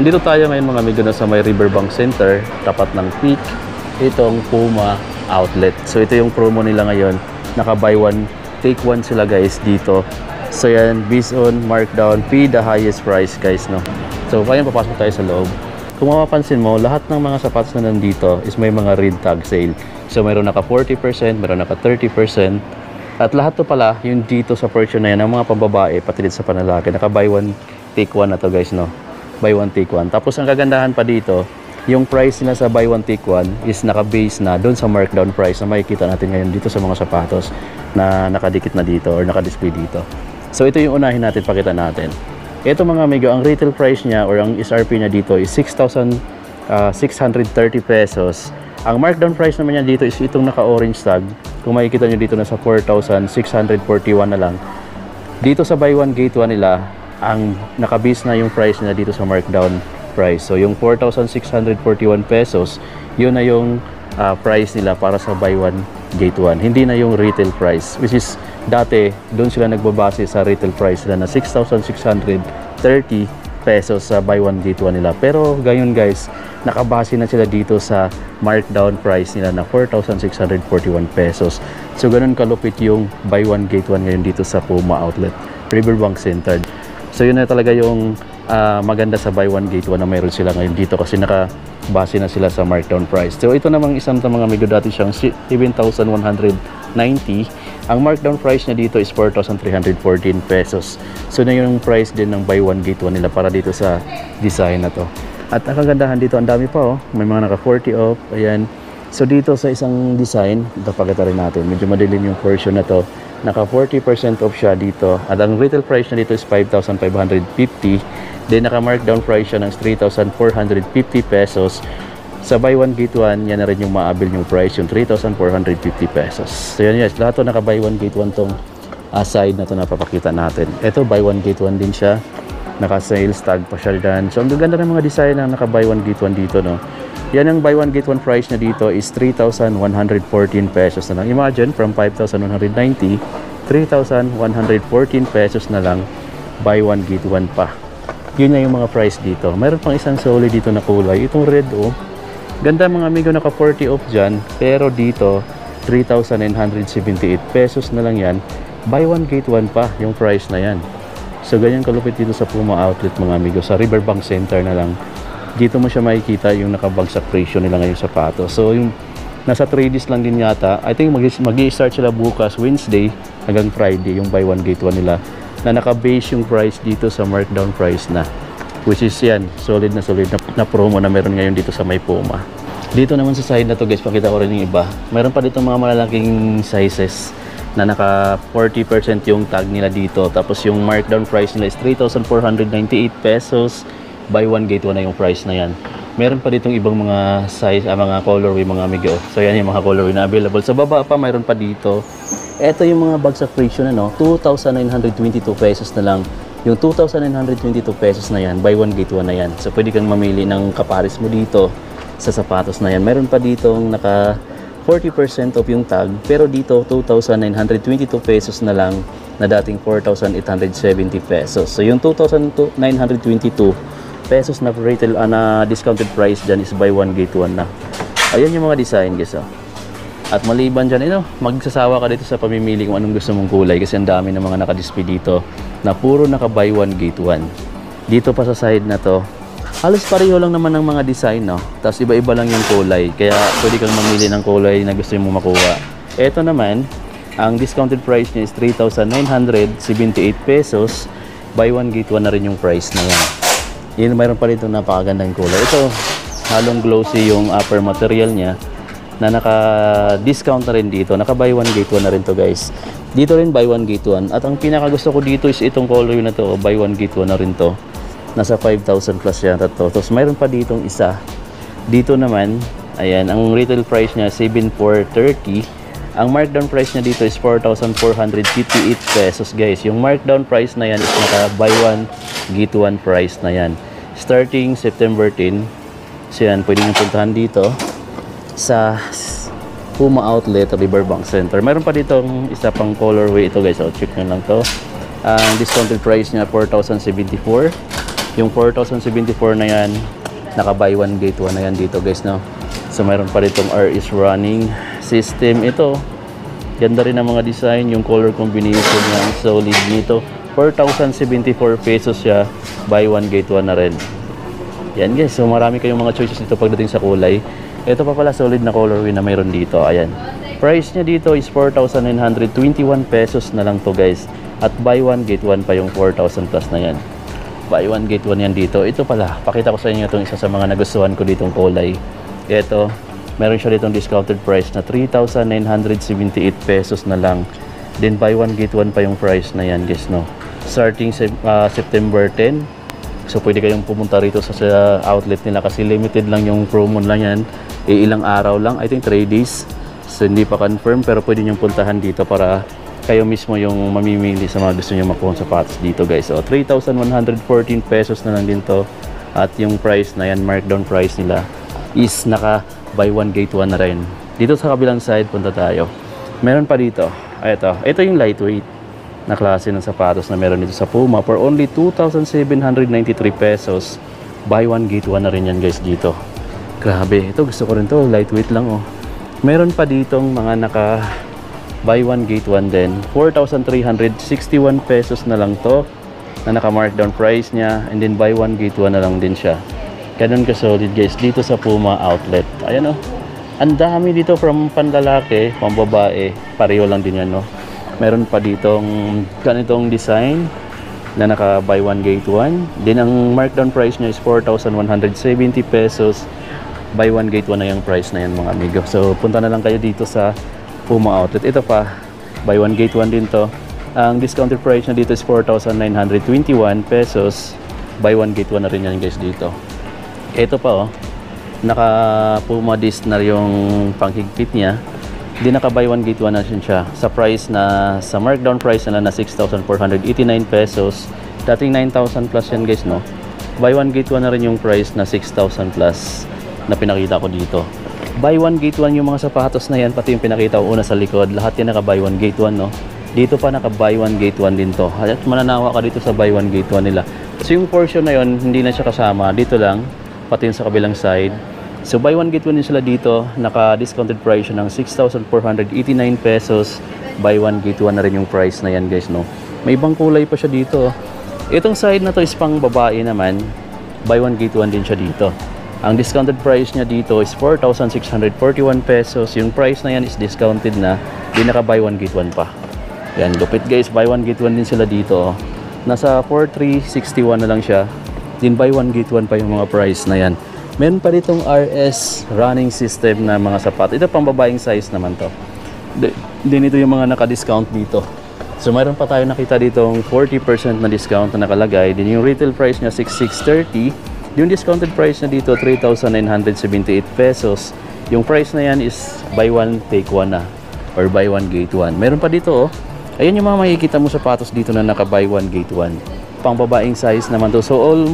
Nandito tayo ngayon mga amigo na sa may Riverbank Center, tapat ng Peak, itong Puma Outlet. So ito yung promo nila ngayon, naka buy one, take one sila guys dito. So yan, based on markdown, pay the highest price guys, no. So kaya papasok tayo sa loob. Kung mapapansin mo, lahat ng mga sapatos na nandito is may mga red tag sale. So mayroon naka 40%, mayroon naka 30%. At lahat to pala, yung dito sa portion na yan, ng mga pambabae, pati din sa panlalaki, naka buy one, take one na to guys, no. Buy one, take one. Tapos ang kagandahan pa dito, yung price nila sa buy one, take one is naka-base na doon sa markdown price na makikita natin ngayon dito sa mga sapatos na nakadikit na dito or naka-display dito. So ito yung unahin natin, pakita natin. Ito mga amigo, ang retail price niya or ang SRP niya dito is 6,630 pesos. Ang markdown price naman niya dito is itong naka-orange tag. Kung makikita nyo dito, nasa 4,641 na lang. Dito sa buy one, gate one nila, ang naka-base na yung price na dito sa markdown price. So yung 4,641 pesos, yun na yung price nila para sa buy one, gate one. Hindi na yung retail price, which is dati doon sila nagbabase sa retail price nila na 6,630 pesos sa buy one, gate one nila. Pero gayon guys, nakabase na sila dito sa markdown price nila na 4,641 pesos. So ganun kalupit yung buy one, gate one ngayon dito sa Puma Outlet, Riverbank Center. So yun na talaga yung maganda sa buy one, gate one na mayroon sila ngayon dito kasi nakabase na sila sa markdown price. So ito namang isang mga amigo, dati siyang 7,190. Ang markdown price niya dito is 4,314 pesos. So na yung price din ng buy one, gate one nila para dito sa design na to. At ang kagandahan dito, ang dami pa, oh. May mga naka 40 off, ayan. So dito sa isang design, ito pakita rin natin, medyo madilim yung version na to. Naka 40% off siya dito. At ang retail price na dito is 5,550. Then naka markdown price siya ng 3,450 pesos. Sa buy one, gate one, yan na rin yung maabil yung price, yung 3,450 pesos. So yan guys, lahat to naka buy one, gate one tong side na to na papakita natin. Ito buy one, gate one din siya. Naka sales tag pa siya dyan. So ang ganda ng mga design ng naka buy one, gate one dito, no. Yan ang buy one, gate one price na dito is 3,114 pesos na lang. Imagine, from 5,190, 3,114 pesos na lang, buy one, gate one pa. Yun na yung mga price dito. Mayroon pang isang solid dito na kulay. Itong red, oh. Ganda mga amigo, naka 40 off dyan. Pero dito, 3,978 pesos na lang yan. Buy one, gate one pa yung price na yan. So ganyan kalupit dito sa Puma Outlet mga amigo. Sa Riverbank Center na lang. Dito mo siya makikita yung nakabagsak presyo nila ngayong sapatos. So yung nasa 3 days lang din yata. I think mag-i-start sila bukas Wednesday hanggang Friday yung buy one, gate one nila na naka-base yung price dito sa markdown price na, which is yan, solid na promo na meron ngayon dito sa may Puma. Dito naman sa side na to guys, pakita ko rin yung iba. Meron pa dito mga malalaking sizes na naka 40% yung tag nila dito. Tapos yung markdown price nila is 3,498 pesos. Buy one, gate one na yung price na yan. Meron pa ditong ibang mga size, mga colorway mga amigo. So yan yung mga colorway na available. Sa baba pa mayroon pa dito. Ito yung mga bagsak presyo na, no, 2,922 pesos na lang. Yung 2,922 pesos na yan, buy one, gate one na yan. So pwede kang mamili ng kapares mo dito sa sapatos na yan. Meron pa ditong naka 40% off yung tag, pero dito 2,922 pesos na lang na dating 4,870 pesos. So yung 2,922 pesos na retail na discounted price dyan is buy one, gate one na. Ayan yung mga design guys, oh. At maliban dyan, magsasawa ka dito sa pamimili kung anong gusto mong kulay kasi ang dami ng mga nakadisplay dito na puro naka buy one, gate one. Dito pa sa side na to, halos pareho lang naman ng mga design, no? Tapos iba-iba lang yung kulay, kaya pwede kang mamili ng kulay na gusto mo makuha. Ito naman, ang discounted price niya is 3,978 pesos. Buy one, gate one na rin yung price na yan. Yun, mayroon pa dito napakagandang kulay. Ito, halong glossy yung upper material niya na naka-discount na rin dito. Naka-buy one, gate one na rin to guys. Dito rin buy one, gate one. At ang pinakagusto ko dito is itong color na to. Buy one, gate one na rin to. Nasa 5,000 plus yata to. Tapos mayroon pa ditong isa. Dito naman, ayan, ang retail price niya 7,430. Ang markdown price niya dito is 4,458 pesos guys. Yung markdown price na yan is naka-buy one, gate one price na yan. Starting September 10. So yan, pwede nyo puntahan dito sa Puma Outlet, Riverbank Center. Mayroon pa dito isa pang colorway ito guys. So check nyo lang to. Ang discounted price niya 4,074. Yung 4,074 na yan, naka buy one get one na yan dito guys, no? So mayroon pa ditong RS running system. Ito, ganda rin ang mga design, yung color combination niya, ang solid nito. 4,074 pesos siya, buy one get one na rin. Yan guys, so marami kayong mga choices dito pagdating sa kulay. Ito pa pala, solid na colorway na mayroon dito. Ayan, price niya dito is 4,921 pesos na lang to guys. At buy one get one pa yung 4,000 plus na yan. Buy one get one yan dito. Ito pala, pakita ko sa inyo itong isa sa mga nagustuhan ko ditong kulay. Ito, meron siya ditong discounted price na 3,978 pesos na lang. Then buy one get one pa yung price na yan guys, no? Starting September 10. So pwede kayong pumunta rito sa outlet nila kasi limited lang yung promo lang yan. Ilang araw lang, I think 3 days. So hindi pa confirm, pero pwede nyo puntahan dito para kayo mismo yung mamimili sa mga gusto nyo makuha sapatos dito guys. So 3,114 pesos na lang din to. At yung price na yan, markdown price nila, is naka buy one get one na rin. Dito sa kabilang side, punta tayo. Meron pa dito. Ito yung lightweight na klase ng sapatos na meron dito sa Puma for only 2,793 pesos. Buy one get one na rin yan guys dito. Grabe, ito gusto ko rin to, lightweight lang oh. Meron pa ditong mga naka buy one get one din, 4,361 pesos na lang to, na naka markdown price niya, and then buy one get one na lang din siya. Ganun ka solid guys dito sa Puma outlet. Ayan oh, ang dami dito from panlalaki, pambabae, pareho lang din yan no. Meron pa ditong ganitong design na naka buy one get one. Then ang markdown price niya is 4,170 pesos. Buy one get one na yung price na yan mga amigo. So punta na lang kayo dito sa Puma outlet. Ito pa, buy one get one din to. Ang discounted price niya dito is 4,921 pesos. Buy one get one na rin yan guys dito. Ito pa oh, naka Puma disc na yung panghigpit niya. Hindi naka buy one get one na siya sa price na, sa markdown price na 6,489 pesos. Dating 9,000 plus yan guys no. Buy one get one na rin yung price na 6,000 plus na pinakita ko dito. Buy one get one yung mga sapatos na yan, pati yung pinakita ko una sa likod, lahat yan naka buy one get one no. Dito pa naka buy one get one din to. At mananawa ka dito sa buy one get one nila. So yung portion na yon hindi na siya kasama, dito lang, pati yung sa kabilang side. So buy one get one din sila dito, naka discounted price ng 6,489 pesos. Buy one get one na rin yung price na yan guys no. May ibang kulay pa siya dito. Itong side na to is pang babae naman, buy one get one din siya dito. Ang discounted price niya dito is 4,641 pesos. Yung price na yan is discounted na, di naka buy one get one pa. Yan, lupit guys, buy one get one din sila dito. Nasa 4,361 na lang siya. Din buy one get one pa yung mga price na yan. Meron pa ditong RS running system na mga sapat. Ito pang babaeng size naman to. Din ito yung mga naka-discount dito. So mayroon pa tayo nakita ditong 40% na discount na nakalagay. Din yung retail price niya 6,630. Yung discounted price na dito 3,978 pesos. Yung price na yan is buy one take one na, or buy one get one. Meron pa dito oh. Ayan yung mga makikita mo sapatos dito na naka buy one get one. Pang babaeng size naman to. So all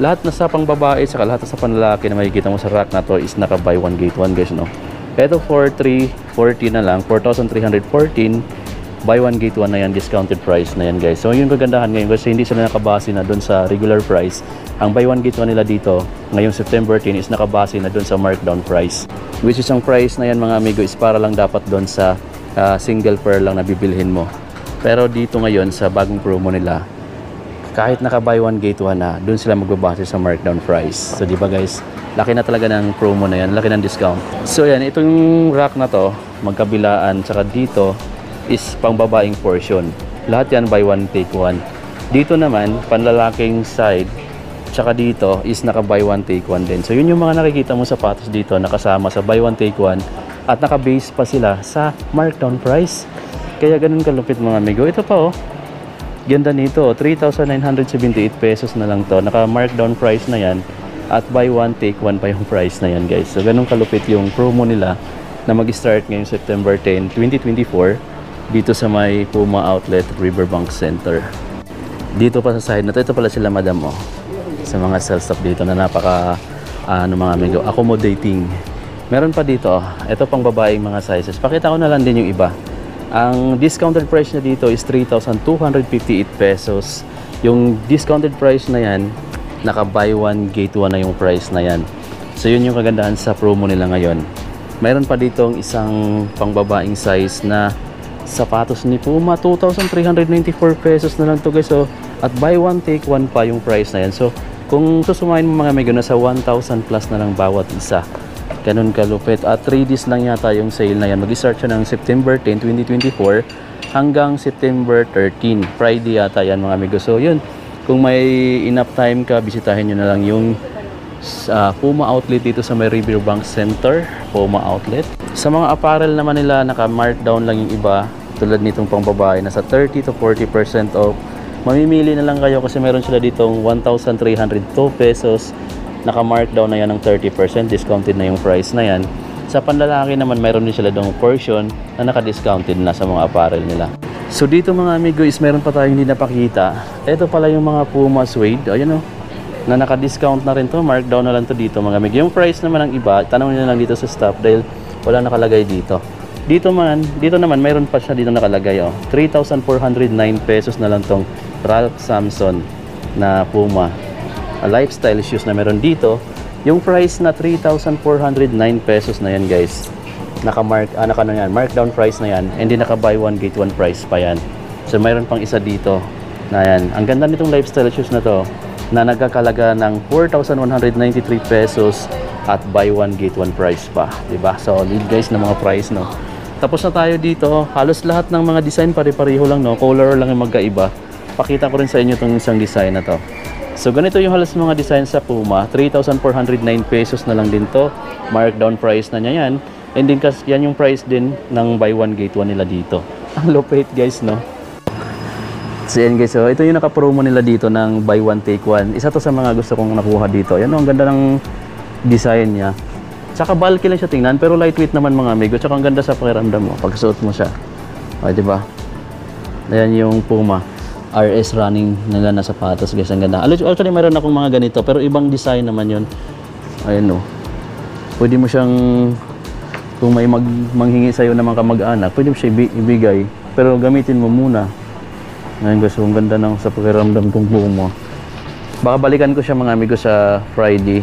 lahat na sa pang babae saka lahat na sa panlalaki na makikita mo sa rack na to is naka buy one get one guys no. Ito 4,340 na lang, 4,314. Buy one get one na yan, discounted price na yan guys. So yung kagandahan ngayon kasi hindi sila nakabase na doon sa regular price. Ang buy one get one nila dito ngayong September 10 is nakabase na doon sa markdown price, which is ang price na yan mga amigo is para lang dapat doon sa single pair lang na bibilhin mo. Pero dito ngayon sa bagong promo nila, kahit naka buy one get one na, doon sila magbabase sa markdown price. So di ba guys, laki na talaga ng promo na yan, laki ng discount. So yan, itong rack na to magkabilaan, saka dito is pang babaeng portion. Lahat yan buy one take one. Dito naman panlalaking side, tsaka dito is naka buy one take one din. So yun yung mga nakikita mo sapatos dito nakasama sa buy one take one at naka-base pa sila sa markdown price. Kaya ganun kalupit mga amigo. Ito pa oh, ganda nito, 3,978 pesos na lang to. Naka-markdown price na yan at buy one take one pa yung price na yan guys. So ganun kalupit yung promo nila na mag-start ngayong September 10, 2024 dito sa may Puma Outlet Riverbank Center. Dito pa sa side na to, ito pala sila madam oh, sa mga sales staff dito na napaka mga amigo, accommodating. Meron pa dito, ito pang babaeng mga sizes. Pakita ko na lang din yung iba. Ang discounted price na dito is 3,258 pesos. Yung discounted price na yan, naka buy one get one na yung price na yan. So yun yung kagandahan sa promo nila ngayon. Mayroon pa ditong isang pangbabaeng size na sapatos ni Puma, 2,394 pesos na lang to guys. So, at buy one take one pa yung price na yan. So kung susumahin mo mga amigo, nasa 1,000 plus na lang bawat isa. Ganun kalupit. At 3 days lang yata yung sale na yan. Mag-start siya ng September 10, 2024 hanggang September 13. Friday yata yan mga amigo. So yun, kung may enough time ka, bisitahin nyo na lang yung Puma outlet dito sa may Riverbank Center, Puma outlet. Sa mga apparel naman nila, naka-markdown lang yung iba. Tulad nitong pang babae, nasa 30 to 40% off. Mamimili na lang kayo kasi meron sila ditong 1,302 pesos. Naka-markdown na yan ng 30%. Discounted na yung price na yan. Sa panlalaki naman, meron din sila dong portion na naka-discounted na sa mga apparel nila. So dito mga amigo is meron pa tayong hindi napakita. Ito pala yung mga Puma suede. Ayan o. Na naka-discount na rin to. Markdown na lang to dito mga amigo. Yung price naman ng iba, tanong nyo lang dito sa staff dahil wala nakalagay dito. Dito naman mayroon pa siya dito nakalagay oh. 3,409 pesos na lang tong Ralph Samson na Puma lifestyle shoes na meron dito. Yung price na 3,409 pesos na yan guys. Markdown price na yan. And then naka buy one get one price pa yan. So mayroon pang isa dito na yan. Ang ganda nitong lifestyle shoes na to na nagkakalaga ng 4,193 pesos at buy one get one price pa, diba? Solid guys na mga price, no? Tapos na tayo dito. Halos lahat ng mga design pare-pareho lang, no? Color lang yung magkaiba. Pakita ko rin sa inyo itong isang design na to. So ganito yung halos mga design sa Puma. 3,409 pesos na lang din to. Markdown price na niya yan. And then yan yung price din ng buy one get one nila dito. Ang lupit guys, no? So yan guys, so ito yung naka-promo nila dito ng buy one take one. Isa to sa mga gusto kong nakuha dito. Yan, no? Ang ganda ng design niya. Tsaka bulky lang siya tingnan, pero lightweight naman mga amigo. Tsaka ang ganda sa pakiramdam mo pag suot mo siya. O, diba? Ayan yung Puma RS running nila na sapatos guys. Ang ganda. Actually, mayroon akong mga ganito, pero ibang design naman yun. Ayan o. Pwede mo siyang, kung may manghingi sa'yo naman kamag-anak, pwede mo siya ibigay. Pero gamitin mo muna. Ayan guys, ang ganda ng sa pakiramdam kong Puma. Baka balikan ko siya mga amigo sa Friday.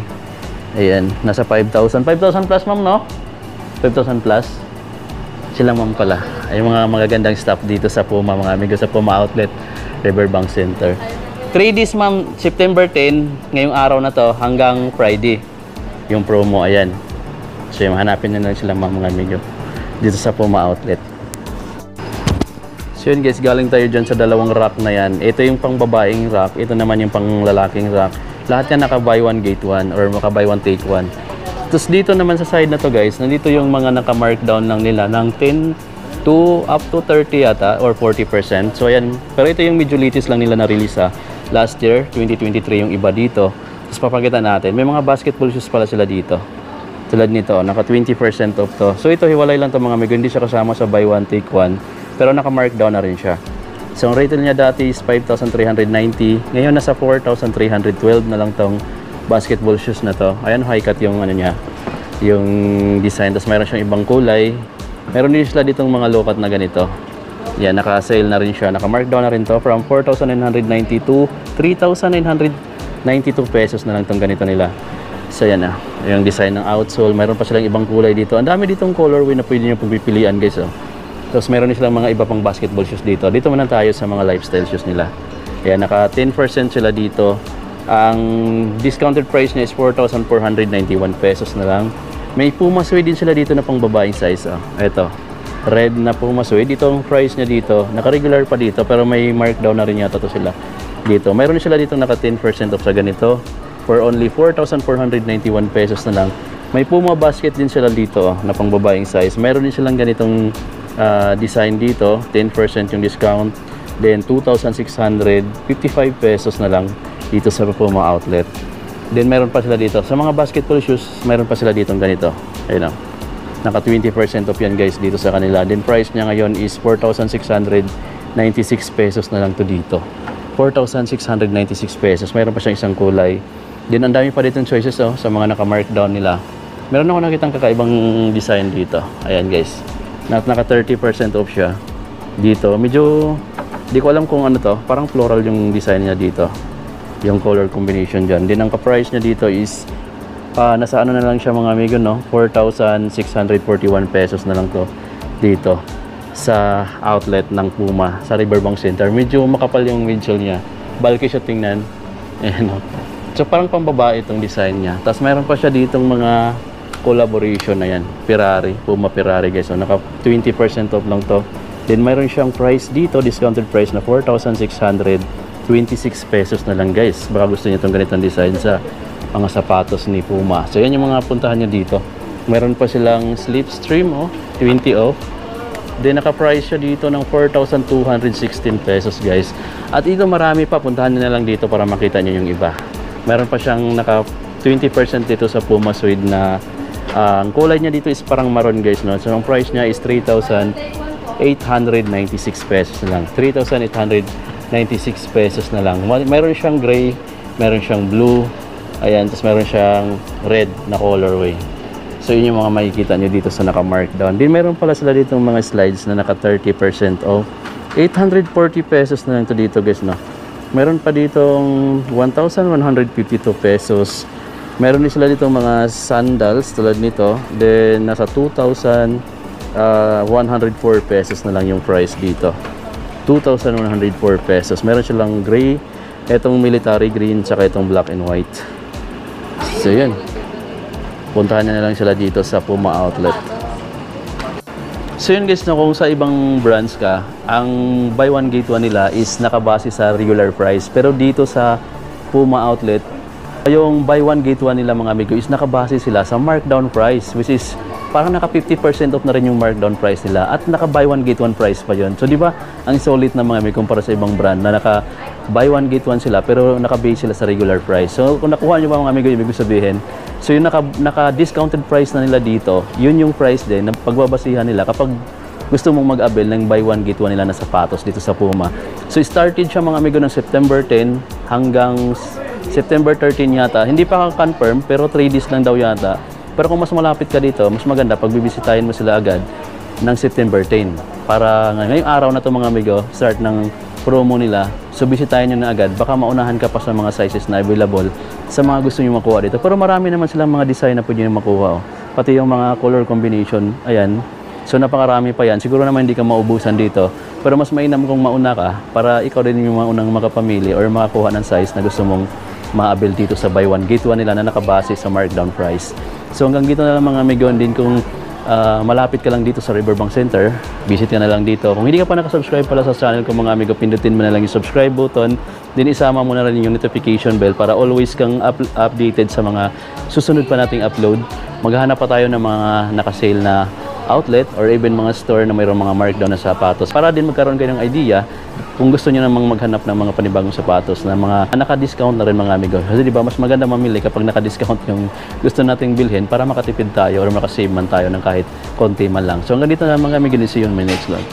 Ayan, nasa 5,000. 5,000 plus ma'am, no? 5,000 plus. Sila ma'am pala. Ay mga magagandang stuff dito sa Puma, mga amigo, sa Puma Outlet, Riverbank Center. 3 days ma'am, September 10, ngayong araw na to, hanggang Friday. Yung promo, ayan. So yung hanapin na lang sila mga amigo dito sa Puma Outlet. So yun guys, galing tayo dyan sa dalawang rack na yan. Ito yung pang babaeng rack, ito naman yung pang lalaking rack. Lahat yan naka buy one get one or maka buy one take one. Tapos dito naman sa side na to guys, nandito yung mga naka markdown lang nila ng 10 to up to 30 yata or 40%. So ayan, pero ito yung medyo latest lang nila na release last year, 2023 yung iba dito. Tapos papakita natin, may mga basketball shoes pala sila dito. Tulad nito, naka 20% off to. So ito hiwalay lang to mga amigo, hindi siya kasama sa buy one take one, pero naka markdown na rin siya. So ang retail niya dati is 5,390. Ngayon nasa 4,312 na lang tong basketball shoes na to. Ayan, high cut yung ano niya, yung design. Tapos mayroon siyang ibang kulay. Meron din sila ditong mga low cut na ganito. Yan, naka-sale na rin siya. Naka-markdown na rin to from 4,990 to 3,992 pesos na lang tong ganito nila. So yan na, yung design ng outsole. Mayroon pa silang ibang kulay dito. Ang dami ditong colorway na pwede nyo pagpipilian guys. Tapos meron din silang mga iba pang basketball shoes dito. Dito muna tayo sa mga lifestyle shoes nila. Ayan, naka 10% sila dito. Ang discounted price niya is 4,491 pesos na lang. May Puma suede din sila dito na pang babaeng size. Ito, red na Puma suede. Dito ang price niya dito. Naka-regular pa dito pero may markdown na rin yata to sila dito. Meron din sila dito naka 10% off sa ganito for only 4,491 pesos na lang. May Puma basket din sila dito na pang babaeng size. Meron din silang ganitong design dito, 10% yung discount, then 2,655 pesos na lang dito sa Puma Outlet. Then meron pa sila dito sa mga basketball shoes, meron pa sila dito ganito. Ayun, naka 20% off yan guys dito sa kanila. Then price niya ngayon is 4,696 pesos na lang to dito. 4,696 pesos. Meron pa siyang isang kulay. Then ang dami pa ditong choices sa mga naka-markdown nila. Meron ako nakitang kakaibang design dito. Ayan guys, naka 30% off siya dito. Medyo Di ko alam kung ano to, parang floral yung design niya dito. Yung color combination dyan. Then ang ka-price niya dito is nasa ano na lang siya mga amigo, no? 4,641 pesos na lang to dito sa outlet ng Puma sa Riverbank Center. Medyo makapal yung midsole niya. Bulky siya tingnan. Ayan, no? So parang pambabae itong design niya. Tapos meron pa siya ditong mga collaboration na yan. Ferrari, Puma Ferrari guys. So naka 20% off lang to. Then mayroon siyang price dito, discounted price na 4,626 pesos na lang guys. Baka gusto niyo itong ganitong design sa mga sapatos ni Puma. So yan yung mga puntahan niya dito. Meron pa silang Slipstream, 20 off. Then naka-price siya dito ng 4,216 pesos guys. At ito marami pa, puntahan niyo na lang dito para makita niyo yung iba. Meron pa siyang naka 20% dito sa Puma suede na ang kulay niya dito is parang maroon guys, no? So ang price niya is 3,896 pesos na lang. 3,896 pesos na lang. Meron siyang gray, meron siyang blue, ayan, tapos meron siyang red na colorway. So yun yung mga makikita nyo dito sa naka-markdown. Din meron pala sila dito mga slides na naka 30% off. 840 pesos na lang to dito guys, no? Meron pa ditong 1,152 pesos. Meron din sila dito mga sandals tulad nito. Then nasa 2,104 pesos na lang yung price dito. 2,104 pesos. Meron silang gray, etong military green, tsaka itong black and white. So yun. Puntahan na lang sila dito sa Puma Outlet. So yun guys, no, kung sa ibang brands ka, ang buy one get one nila is nakabase sa regular price. Pero dito sa Puma Outlet, yung buy one get one nila mga amigo is nakabase sila sa markdown price, which is parang naka 50% off na rin yung markdown price nila at naka buy one get one price pa yon. So di ba ang solid na mga amigo kumpara sa ibang brand na naka buy one get one sila pero naka-base sila sa regular price. So kung nakuha niyo ba mga amigo, ibig sabihin, so yung naka-discounted price na nila dito, yun yung price din na pagbabasihan nila kapag gusto mong mag-avail ng buy one get one nila na sapatos dito sa Puma. So started siya mga amigo ng September 10 hanggang September 13 yata. Hindi pa confirm pero 3 days lang daw yata. Pero kung mas malapit ka dito, mas maganda pag bibisitahin mo sila agad ng September 10. Para ngayong araw na to mga amigo, start ng promo nila. So bisitahin nyo na agad. Baka maunahan ka pa sa mga sizes na available sa mga gusto nyo makuha dito. Pero marami naman silang mga design na pwede nyo makuha. Pati yung mga color combination. Ayan. So napakarami pa yan. Siguro naman hindi ka maubusan dito. Pero mas mainam kung mauna ka para ikaw din yung maunang makapamili or makakuha ng size na gusto mong ma-avail dito sa buy one get one nila na nakabase sa markdown price. So hanggang dito na lang mga amigo. Din kung malapit ka lang dito sa Riverbank Center, visit ka na lang dito. Kung hindi ka pa nakasubscribe pala sa channel ko mga amigo, pindutin mo na lang yung subscribe button. Then isama mo na rin yung notification bell para always kang updated sa mga susunod pa nating upload. Maghahanap pa tayo ng mga nakasale na outlet or even mga store na mayroong mga markdown na sapatos para din magkaroon kayo ng idea kung gusto niyo namang maghanap ng mga panibagong sapatos na mga naka-discount na rin mga amigo. Kasi di ba mas maganda mamili kapag naka-discount yung gusto nating bilhin para makatipid tayo or makasave man tayo ng kahit konti man lang. So hanggang dito na mga amigo, see you on my next vlog.